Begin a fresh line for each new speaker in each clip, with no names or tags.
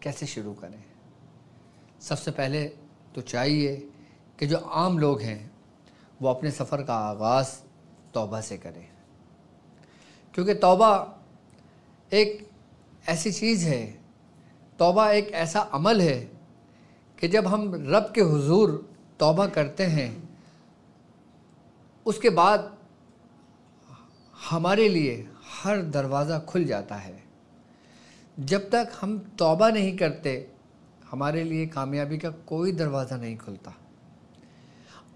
کیسے شروع کریں؟ سب سے پہلے تو چاہیے کہ جو عام لوگ ہیں وہ اپنے سفر کا آغاز توبہ سے کریں، کیونکہ توبہ ایک ایسی چیز ہے، توبہ ایک ایسا عمل ہے کہ جب ہم رب کے حضور توبہ کرتے ہیں اس کے بعد ہمارے لیے ہر دروازہ کھل جاتا ہے۔ جب تک ہم توبہ نہیں کرتے ہمارے لیے کامیابی کا کوئی دروازہ نہیں کھلتا۔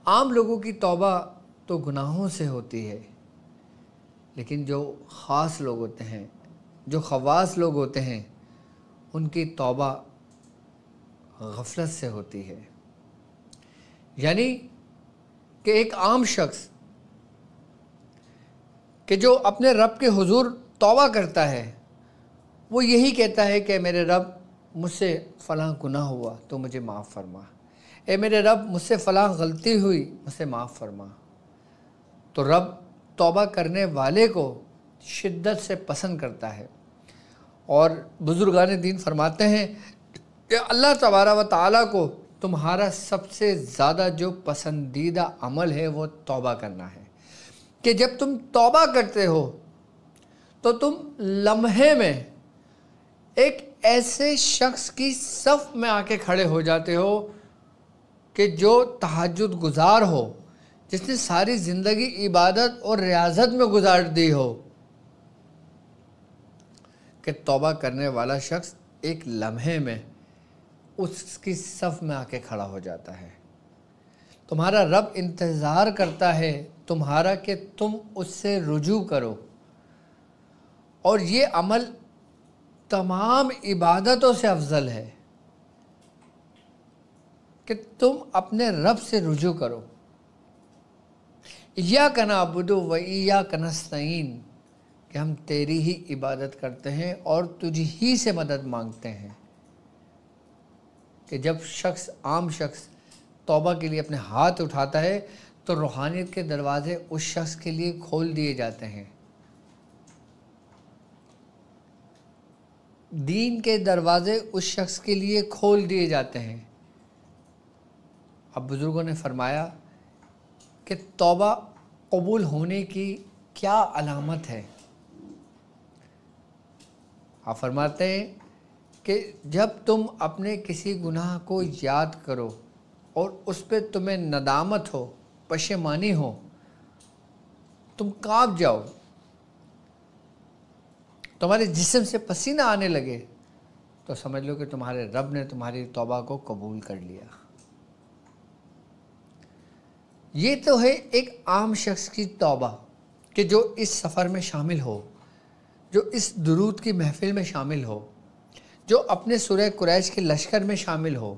عام لوگوں کی توبہ تو گناہوں سے ہوتی ہے، لیکن جو خاص لوگ ہوتے ہیں، جو خواص لوگ ہوتے ہیں، ان کی توبہ غفلت سے ہوتی ہے۔ یعنی کہ ایک عام شخص کہ جو اپنے رب کے حضور توبہ کرتا ہے وہ یہی کہتا ہے کہ میرے رب مجھ سے فلاں گناہ ہوا تو مجھے معاف فرما، اے میرے رب مجھ سے فلاں غلطی ہوئی مجھ سے معاف فرما۔ تو رب توبہ کرنے والے کو شدت سے پسند کرتا ہے، اور بزرگان دین فرماتے ہیں کہ اللہ تبارک و تعالیٰ کو تمہارا سب سے زیادہ جو پسندیدہ عمل ہے وہ توبہ کرنا ہے، کہ جب تم توبہ کرتے ہو تو تم لمحے میں ایک ایسے شخص کی صف میں آ کے کھڑے ہو جاتے ہو کہ جو تہجد گزار ہو، جس نے ساری زندگی عبادت اور ریاضت میں گزار دی ہو، کہ توبہ کرنے والا شخص ایک لمحے میں اس کی صف میں آ کے کھڑا ہو جاتا ہے۔ تمہارا رب انتظار کرتا ہے تمہارا کہ تم اس سے رجوع کرو، اور یہ عمل تمام عبادتوں سے افضل ہے کہ تم اپنے رب سے رجوع کرو۔ ایاک نعبد و ایاک نستعین، کہ ہم تیری ہی عبادت کرتے ہیں اور تجھ ہی سے مدد مانگتے ہیں۔ کہ جب عام شخص توبہ کے لیے اپنے ہاتھ اٹھاتا ہے تو روحانیت کے دروازے اس شخص کے لیے کھول دیے جاتے ہیں، دین کے دروازے اس شخص کے لیے کھول دیے جاتے ہیں۔ اب بزرگوں نے فرمایا کہ توبہ قبول ہونے کی کیا علامت ہے؟ آپ فرماتے ہیں کہ جب تم اپنے کسی گناہ کو یاد کرو اور اس پہ تمہیں ندامت ہو، پشیمانی ہو، تم کانپ جاؤ، تمہارے جسم سے پسینہ آنے لگے، تو سمجھ لو کہ تمہارے رب نے تمہاری توبہ کو قبول کر لیا۔ یہ تو ہے ایک عام شخص کی توبہ کہ جو اس سفر میں شامل ہو، جو اس درود کی محفل میں شامل ہو، جو اپنے سورہ قریش کے لشکر میں شامل ہو،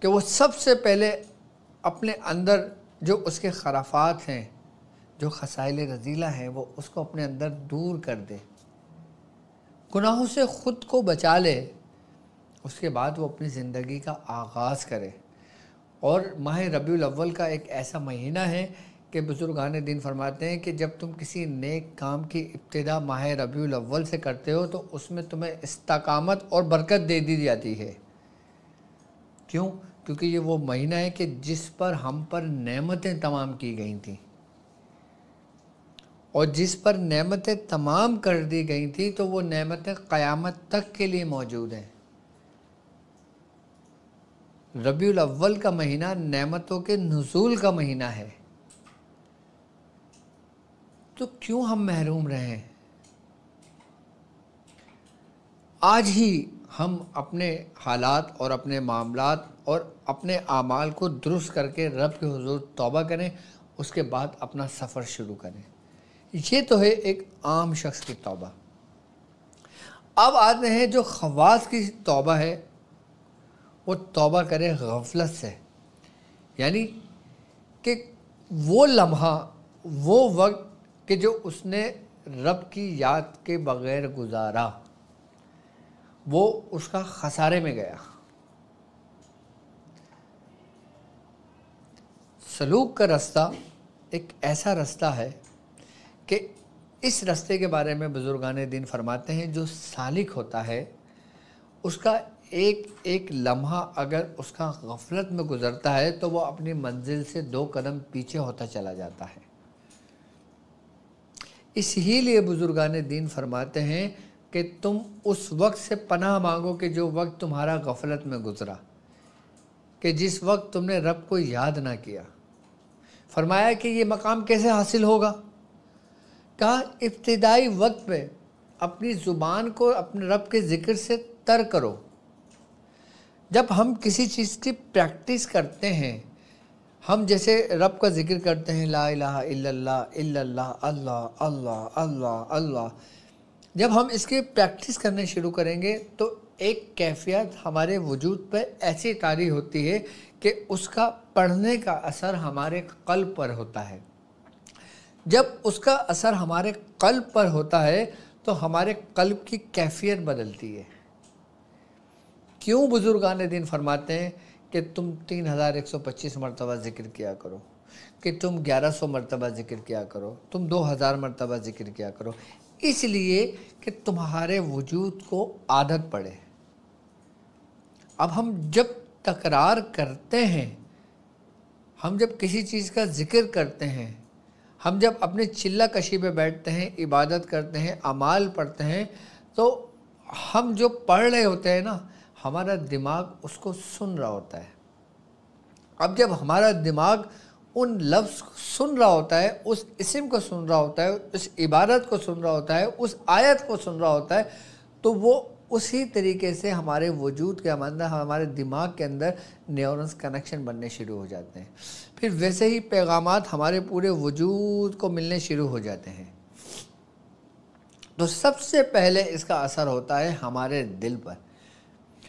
کہ وہ سب سے پہلے اپنے اندر جو اس کے خرافات ہیں، جو خصائل رذیلہ ہیں، وہ اس کو اپنے اندر دور کر دے، گناہوں سے خود کو بچا لے، اس کے بعد وہ اپنی زندگی کا آغاز کرے۔ اور ماہ ربیع الاول کا ایک ایسا مہینہ ہے کہ بزرگان دین فرماتے ہیں کہ جب تم کسی نیک کام کی ابتدا ماہ ربیع الاول سے کرتے ہو تو اس میں تمہیں استقامت اور برکت دے دی جاتی ہے۔ کیوں؟ کیونکہ یہ وہ مہینہ ہے کہ جس پر ہم پر نعمتیں تمام کی گئی تھیں، اور جس پر نعمتیں تمام کر دی گئی تھیں تو وہ نعمتیں قیامت تک کے لیے موجود ہیں۔ ربیع الاول کا مہینہ نعمتوں کے نزول کا مہینہ ہے، تو کیوں ہم محروم رہیں؟ آج ہی ہم اپنے حالات اور اپنے معاملات اور اپنے اعمال کو درست کر کے رب کے حضور توبہ کریں، اس کے بعد اپنا سفر شروع کریں۔ یہ تو ہے ایک عام شخص کی توبہ۔ اب آتے ہیں جو خواص کی توبہ ہے، وہ توبہ کرے غفلت سے، یعنی کہ وہ لمحہ، وہ وقت کہ جو اس نے رب کی یاد کے بغیر گزارا، وہ اس کا خسارے میں گیا۔ سلوک کا رستہ ایک ایسا رستہ ہے کہ اس راستے کے بارے میں بزرگان دین فرماتے ہیں جو سالک ہوتا ہے اس کا ایک ایک لمحہ اگر اس کا غفلت میں گزرتا ہے تو وہ اپنی منزل سے 2 قدم پیچھے ہوتا چلا جاتا ہے۔ اس ہی لیے بزرگان دین فرماتے ہیں کہ تم اس وقت سے پناہ مانگو کہ جو وقت تمہارا غفلت میں گزرا، کہ جس وقت تم نے رب کو یاد نہ کیا۔ فرمایا کہ یہ مقام کیسے حاصل ہوگا؟ کہا ابتدائی وقت میں اپنی زبان کو اپنے رب کے ذکر سے تر کرو۔ جب ہم کسی چیز کی پریکٹس کرتے ہیں، ہم جیسے رب کا ذکر کرتے ہیں، لا الہ الا اللہ اللہ اللہ اللہ اللہ، جب ہم اس کی پریکٹس کرنے شروع کریں گے تو ایک کیفیت ہمارے وجود پہ ایسی طاری ہوتی ہے کہ اس کا پڑھنے کا اثر ہمارے قلب پر ہوتا ہے۔ جب اس کا اثر ہمارے قلب پر ہوتا ہے تو ہمارے قلب کی کیفیت بدلتی ہے۔ کیوں بزرگان دین فرماتے ہیں کہ تم 3125 مرتبہ ذکر کیا کرو، کہ تم 1100 مرتبہ ذکر کیا کرو، تم 2000 مرتبہ ذکر کیا کرو؟ اس لیے کہ تمہارے وجود کو عادت پڑے۔ اب ہم جب تکرار کرتے ہیں، ہم جب کسی چیز کا ذکر کرتے ہیں، ہم جب اپنے چلہ کشی پہ بیٹھتے ہیں، عبادت کرتے ہیں، اعمال پڑھتے ہیں، تو ہم جو پڑھ رہے ہوتے ہیں نا، ہمارا دماغ اس کو سن رہا ہوتا ہے۔ اب جب ہمارا دماغ ان لفظ کو سن رہا ہوتا ہے، اس اسم کو سن رہا ہوتا ہے، اس عبادت کو سن رہا ہوتا ہے، اس آیت کو سن رہا ہوتا ہے، تو وہ اسی طریقے سے ہمارے وجود کے اندر، ہمارے دماغ کے اندر نیورونز کنیکشن بننے شروع ہو جاتے ہیں۔ پھر ویسے ہی پیغامات ہمارے پورے وجود کو ملنے شروع ہو جاتے ہیں۔ تو سب سے پہلے اس کا اثر ہوتا ہے ہمارے دل پر۔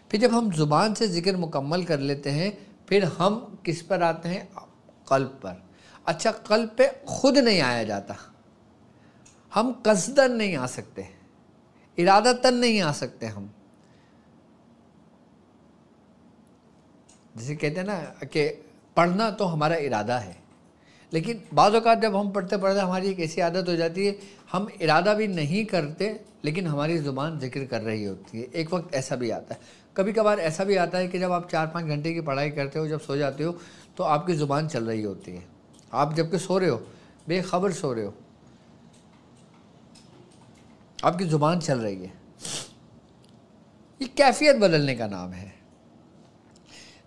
پھر جب ہم زبان سے ذکر مکمل کر لیتے ہیں، پھر ہم کس پر آتے ہیں؟ قلب پر۔ اچھا، قلب پہ خود نہیں آیا جاتا، ہم قصدن نہیں آ سکتے، ارادتاً نہیں آ سکتے۔ ہم جسے کہتے ہیں نا کہ پڑھنا تو ہمارا ارادہ ہے، لیکن بعض اوقات جب ہم پڑھتے پڑھتے ہماری ایک ایسی عادت ہو جاتی ہے، ہم ارادہ بھی نہیں کرتے لیکن ہماری زبان ذکر کر رہی ہوتی ہے۔ ایک وقت ایسا بھی آتا ہے، کبھی کبھار ایسا بھی آتا ہے کہ جب آپ 4-5 گھنٹے کی پڑھائی کرتے ہو، جب سو جاتے ہو تو آپ کی زبان چل رہی ہوتی ہے، آپ جب کہ سو رہے ہو، بے خبر سو رہے ہو، آپ کی زبان چل رہی ہے۔ یہ کیفیت بدلنے کا نام ہے۔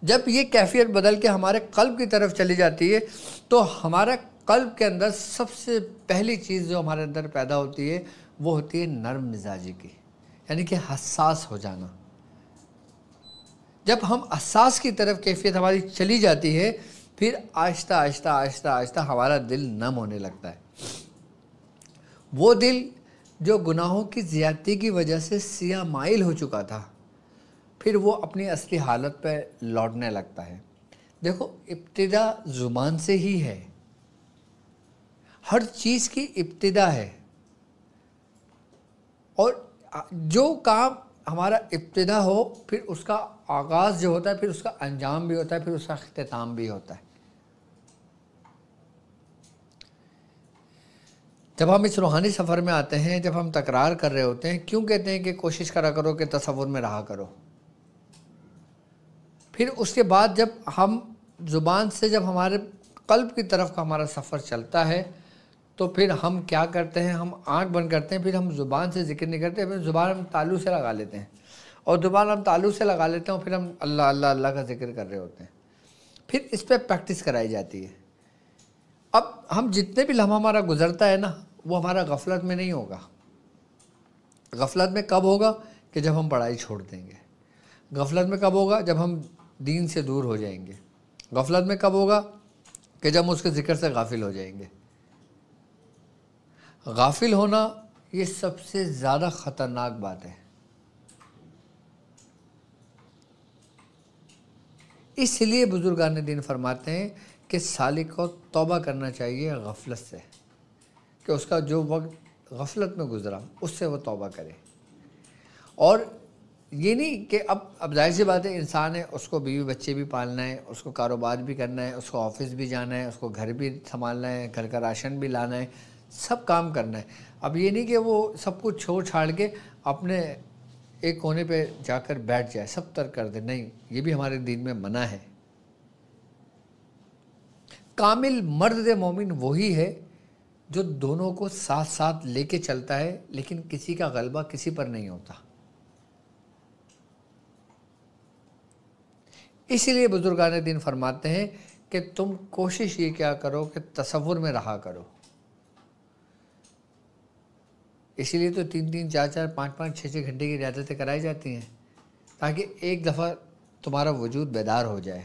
جب یہ کیفیت بدل کے ہمارے قلب کی طرف چلی جاتی ہے تو ہمارا قلب کے اندر سب سے پہلی چیز جو ہمارے اندر پیدا ہوتی ہے وہ ہوتی ہے نرم مزاجی کی، یعنی کہ حساس ہو جانا۔ جب ہم حساس کی طرف کیفیت ہماری چلی جاتی ہے، پھر آہستہ آہستہ آہستہ آہستہ ہمارا دل نم ہونے لگتا ہے۔ وہ دل جو گناہوں کی زیادتی کی وجہ سے سیاہ مائل ہو چکا تھا، پھر وہ اپنی اصلی حالت پہ لوٹنے لگتا ہے۔ دیکھو، ابتدا زبان سے ہی ہے، ہر چیز کی ابتدا ہے، اور جو کام ہمارا ابتدا ہو پھر اس کا آغاز جو ہوتا ہے، پھر اس کا انجام بھی ہوتا ہے، پھر اس کا اختتام بھی ہوتا ہے۔ جب ہم اس روحانی سفر میں آتے ہیں، جب ہم تکرار کر رہے ہوتے ہیں، کیوں کہتے ہیں کہ کوشش کرا کرو کہ تصور میں رہا کرو؟ پھر اس کے بعد جب ہم زبان سے جب ہمارے قلب کی طرف کا ہمارا سفر چلتا ہے تو پھر ہم کیا کرتے ہیں؟ ہم آنکھ بند کرتے ہیں، پھر ہم زبان سے ذکر نہیں کرتے، پھر زبان ہم تالو سے لگا لیتے ہیں، اور زبان ہم تالو سے لگا لیتے ہیں، اور پھر ہم اللہ اللہ اللہ کا ذکر کر رہے ہوتے ہیں۔ پھر اس پہ پریکٹس کرائی جاتی ہے۔ اب ہم جتنے بھی لمحہ ہمارا گزرتا ہے نا، وہ ہمارا غفلت میں نہیں ہوگا۔ غفلت میں کب ہوگا؟ کہ جب ہم پڑھائی چھوڑ دیں گے۔ غفلت میں کب ہوگا؟ جب ہم دین سے دور ہو جائیں گے۔ غفلت میں کب ہوگا؟ کہ جب ہم اس کے ذکر سے غافل ہو جائیں گے۔ غافل ہونا یہ سب سے زیادہ خطرناک بات ہے۔ اس لیے بزرگان دین فرماتے ہیں کہ سالک کو توبہ کرنا چاہیے غفلت سے، کہ اس کا جو وقت غفلت میں گزرا اس سے وہ توبہ کرے۔ اور یہ نہیں کہ اب ظاہر سی بات ہے، انسان ہے، اس کو بیوی بچے بھی پالنا ہے، اس کو کاروبار بھی کرنا ہے، اس کو آفس بھی جانا ہے، اس کو گھر بھی سنبھالنا ہے، گھر کا راشن بھی لانا ہے، سب کام کرنا ہے. اب یہ نہیں کہ وہ سب کچھ چھوڑ چھاڑ کے اپنے ایک کونے پہ جا کر بیٹھ جائے, سب ترک کر دے, نہیں, یہ بھی ہمارے دین میں منع ہے. کامل مرد مومن وہی ہے جو دونوں کو ساتھ ساتھ لے کے چلتا ہے, لیکن کسی کا غلبہ کسی پر نہیں ہوتا. اسی لیے بزرگان دین فرماتے ہیں کہ تم کوشش یہ کیا کرو کہ تصور میں رہا کرو. اسی لیے تو 3-3, 4-4, 5-5, 6-6 گھنٹے کی ریاضتیں کرائی جاتی ہیں, تاکہ ایک دفعہ تمہارا وجود بیدار ہو جائے,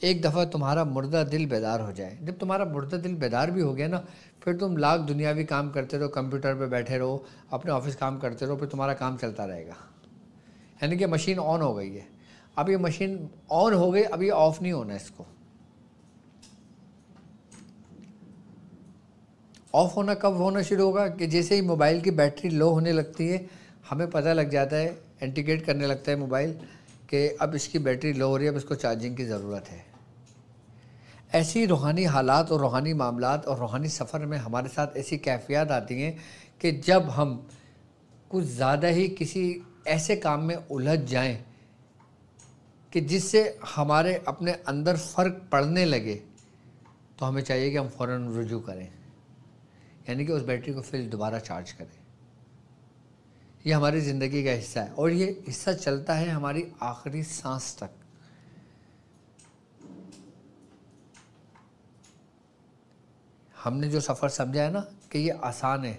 ایک دفعہ تمہارا مردہ دل بیدار ہو جائے. جب تمہارا مردہ دل بیدار بھی ہو گیا نا, پھر تم لاکھ دنیاوی کام کرتے رہو, کمپیوٹر پہ بیٹھے رہو, اپنے آفس کام کرتے رہو, پھر تمہارا کام چلتا رہے گا. یعنی کہ مشین آن ہو گئی ہے. اب یہ مشین آن ہو گئی, اب یہ آف نہیں ہونا. اس کو آف ہونا کب ہونا شروع ہوگا؟ کہ جیسے ہی موبائل کی بیٹری لو ہونے لگتی ہے, ہمیں پتہ لگ جاتا ہے, انڈیکیٹ کرنے لگتا ہے موبائل کہ اب اس کی بیٹری لو ہو رہی ہے, اب اس کو چارجنگ کی ضرورت ہے. ایسی روحانی حالات اور روحانی معاملات اور روحانی سفر میں ہمارے ساتھ ایسی کیفیات آتی ہیں کہ جب ہم کچھ زیادہ ہی کسی ایسے کام میں الجھ جائیں کہ جس سے ہمارے اپنے اندر فرق پڑنے لگے, تو ہمیں چاہیے کہ ہم فوراً رجوع کریں, یعنی کہ اس بیٹری کو پھر دوبارہ چارج کریں. یہ ہماری زندگی کا حصہ ہے, اور یہ حصہ چلتا ہے ہماری آخری سانس تک. ہم نے جو سفر سمجھا ہے نا کہ یہ آسان ہے,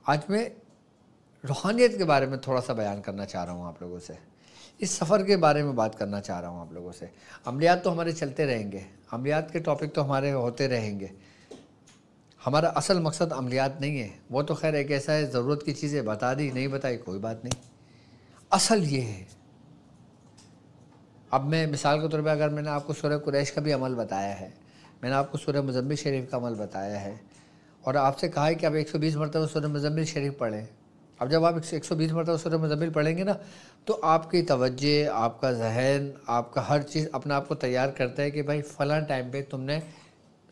آج میں روحانیت کے بارے میں تھوڑا سا بیان کرنا چاہ رہا ہوں آپ لوگوں سے. اس سفر کے بارے میں بات کرنا چاہ رہا ہوں آپ لوگوں سے. عملیات تو ہمارے چلتے رہیں گے, عملیات کے ٹاپک تو ہمارے ہوتے رہیں گے. ہمارا اصل مقصد عملیات نہیں ہے, وہ تو خیر ایک ایسا ہے, ضرورت کی چیزیں بتا دی, نہیں بتائی کوئی بات نہیں. اصل یہ ہے, اب میں مثال کے طور پہ اگر میں نے آپ کو سورہ قریش کا بھی عمل بتایا ہے, میں نے آپ کو سورہ مزمل شریف کا عمل بتایا ہے, اور آپ سے کہا ہے کہ آپ 120 مرتبہ سورہ مزمل شریف پڑھیں. اب جب آپ 120 مرتبہ سورہ مزمل پڑھیں گے نا, تو آپ کی توجہ, آپ کا ذہن, آپ کا ہر چیز اپنا آپ کو تیار کرتا ہے کہ بھائی فلاں ٹائم پہ تم نے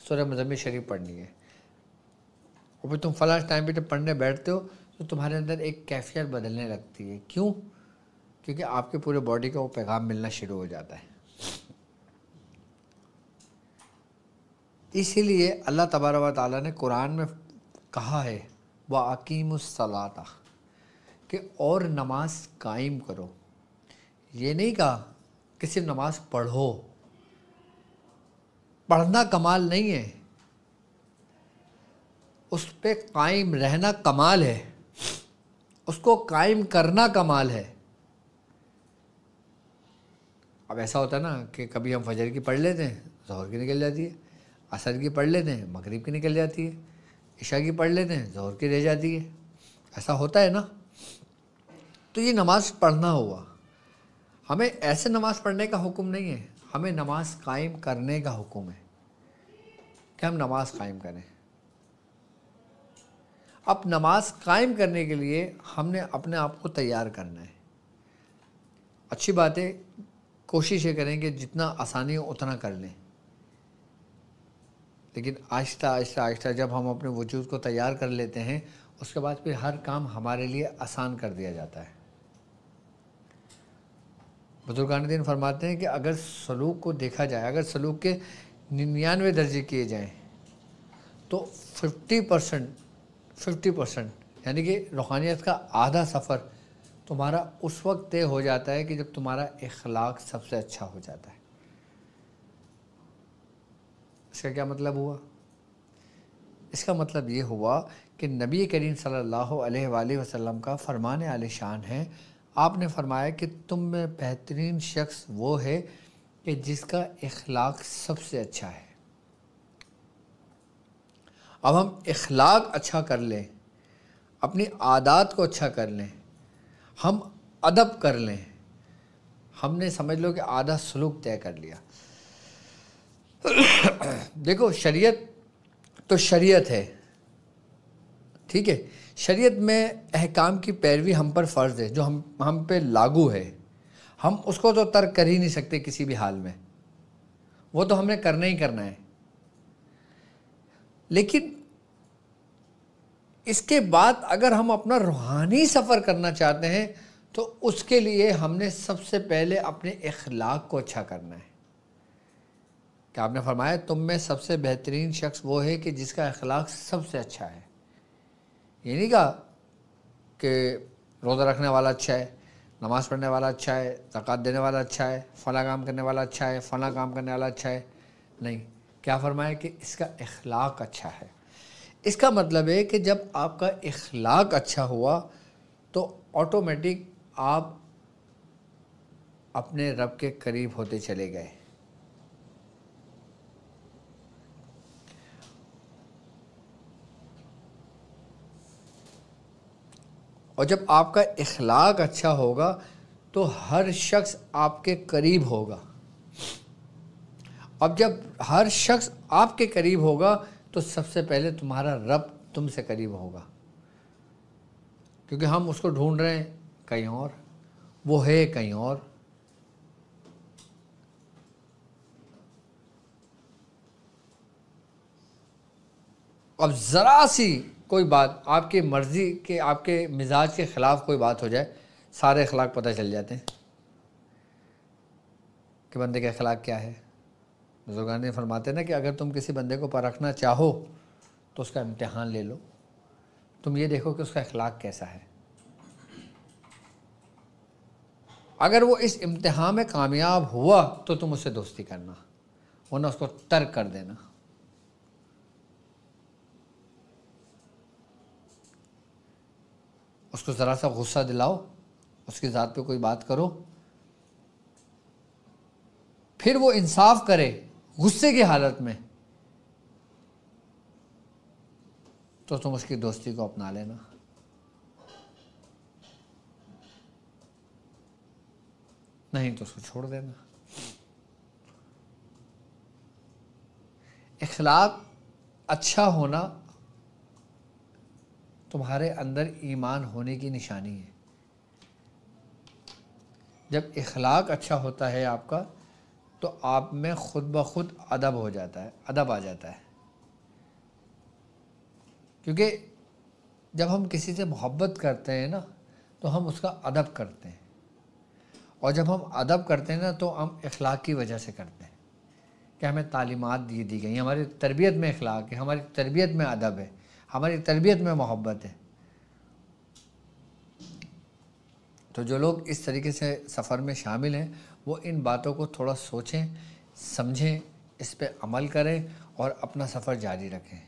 سورہ مزمل شریف پڑھنی ہے. اور پھر تم فلاں ٹائم پہ جب پڑھنے بیٹھتے ہو تو تمہارے اندر ایک کیفیت بدلنے لگتی ہے. کیوں؟ کیونکہ آپ کے پورے باڈی کا وہ پیغام ملنا شروع ہو جاتا ہے. اسی لیے اللہ تبارک و تعالیٰ نے قرآن میں کہا ہے وَأَقِیمُوا الصَّلَاةَ, کہ اور نماز قائم کرو. یہ نہیں کہا کہ صرف نماز پڑھو, پڑھنا کمال نہیں ہے, اس پہ قائم رہنا کمال ہے, اس کو قائم کرنا کمال ہے. اب ایسا ہوتا ہے نا کہ کبھی ہم فجر کی پڑھ لیتے ہیں, ظہر کی نکل جاتی ہے, عصر کی پڑھ لیتے ہیں, مغرب کی نکل جاتی ہے, عشاء کی پڑھ لیتے ہیں, ظہر کی رہ جاتی ہے. ایسا ہوتا ہے نا. تو یہ نماز پڑھنا ہوا. ہمیں ایسے نماز پڑھنے کا حکم نہیں ہے, ہمیں نماز قائم کرنے کا حکم ہے کہ ہم نماز قائم کریں. اب نماز قائم کرنے کے لیے ہم نے اپنے آپ کو تیار کرنا ہے. اچھی بات ہے, کوشش یہ کریں کہ جتنا آسانی ہو اتنا کر لیں, لیکن آہستہ آہستہ آہستہ جب ہم اپنے وجود کو تیار کر لیتے ہیں, اس کے بعد پھر ہر کام ہمارے لیے آسان کر دیا جاتا ہے. بزرگان دین فرماتے ہیں کہ اگر سلوک کو دیکھا جائے, اگر سلوک کے 99 درجے کیے جائیں تو 50% یعنی کہ روحانیت کا آدھا سفر تمہارا اس وقت طے ہو جاتا ہے کہ جب تمہارا اخلاق سب سے اچھا ہو جاتا ہے. اس کا کیا مطلب ہوا؟ اس کا مطلب یہ ہوا کہ نبی کریم صلی اللہ علیہ وآلہ وسلم کا فرمان عالی شان ہے. آپ نے فرمایا کہ تم میں بہترین شخص وہ ہے کہ جس کا اخلاق سب سے اچھا ہے. اب ہم اخلاق اچھا کر لیں, اپنی عادات کو اچھا کر لیں, ہم ادب کر لیں, ہم نے سمجھ لو کہ آدھا سلوک طے کر لیا. دیکھو شریعت تو شریعت ہے, ٹھیک ہے, شریعت میں احکام کی پیروی ہم پر فرض ہے, جو ہم پہ لاگو ہے. ہم اس کو تو ترک کر ہی نہیں سکتے کسی بھی حال میں, وہ تو ہم نے کرنا ہی کرنا ہے. لیکن اس کے بعد اگر ہم اپنا روحانی سفر کرنا چاہتے ہیں تو اس کے لیے ہم نے سب سے پہلے اپنے اخلاق کو اچھا کرنا ہے. کہ آپ نے فرمایا تم میں سب سے بہترین شخص وہ ہے کہ جس کا اخلاق سب سے اچھا ہے. یہ نہیں کہا کہ روزہ رکھنے والا اچھا ہے، نماز پڑھنے والا اچھا ہے، زکوٰۃ دینے والا اچھا ہے، فلاں کام کرنے والا اچھا ہے، فلاں کام کرنے والا اچھا ہے. نہیں، کیا فرمایا کہ اس کا اخلاق اچھا ہے. اس کا مطلب ہے کہ جب آپ کا اخلاق اچھا ہوا تو آٹومیٹک آپ اپنے رب کے قریب ہوتے چلے گئے. اور جب آپ کا اخلاق اچھا ہوگا تو ہر شخص آپ کے قریب ہوگا. اب جب ہر شخص آپ کے قریب ہوگا تو سب سے پہلے تمہارا رب تم سے قریب ہوگا، کیونکہ ہم اس کو ڈھونڈ رہے ہیں کہیں اور، وہ ہے کہیں اور. اب ذرا سی کوئی بات آپ کی مرضی کے، آپ کے مزاج کے خلاف کوئی بات ہو جائے، سارے اخلاق پتہ چل جاتے ہیں کہ بندے کے اخلاق کیا ہے. بزرگان نے فرماتے ہیں نا کہ اگر تم کسی بندے کو پرکھنا چاہو تو اس کا امتحان لے لو، تم یہ دیکھو کہ اس کا اخلاق کیسا ہے. اگر وہ اس امتحان میں کامیاب ہوا تو تم اس سے دوستی کرنا، ورنہ اس کو ترک کر دینا. اس کو ذرا سا غصہ دلاؤ، اس کی ذات پہ کوئی بات کرو، پھر وہ انصاف کرے غصے کی حالت میں تو تم اس کی دوستی کو اپنا لینا. نہیں تو اس کو چھوڑ دینا. اخلاق اچھا ہونا تمہارے اندر ایمان ہونے کی نشانی ہے. جب اخلاق اچھا ہوتا ہے آپ کا تو آپ میں خود بخود ادب ہو جاتا ہے، ادب آ جاتا ہے. کیونکہ جب ہم کسی سے محبت کرتے ہیں نا تو ہم اس کا ادب کرتے ہیں، اور جب ہم ادب کرتے ہیں نا تو ہم اخلاق کی وجہ سے کرتے ہیں کہ ہمیں تعلیمات دی گئی، ہماری تربیت میں اخلاق ہے، ہماری تربیت میں ادب ہے، ہماری تربیت میں محبت ہے. تو جو لوگ اس طریقے سے سفر میں شامل ہیں وہ ان باتوں کو تھوڑا سوچیں، سمجھیں، اس پہ عمل کریں اور اپنا سفر جاری رکھیں.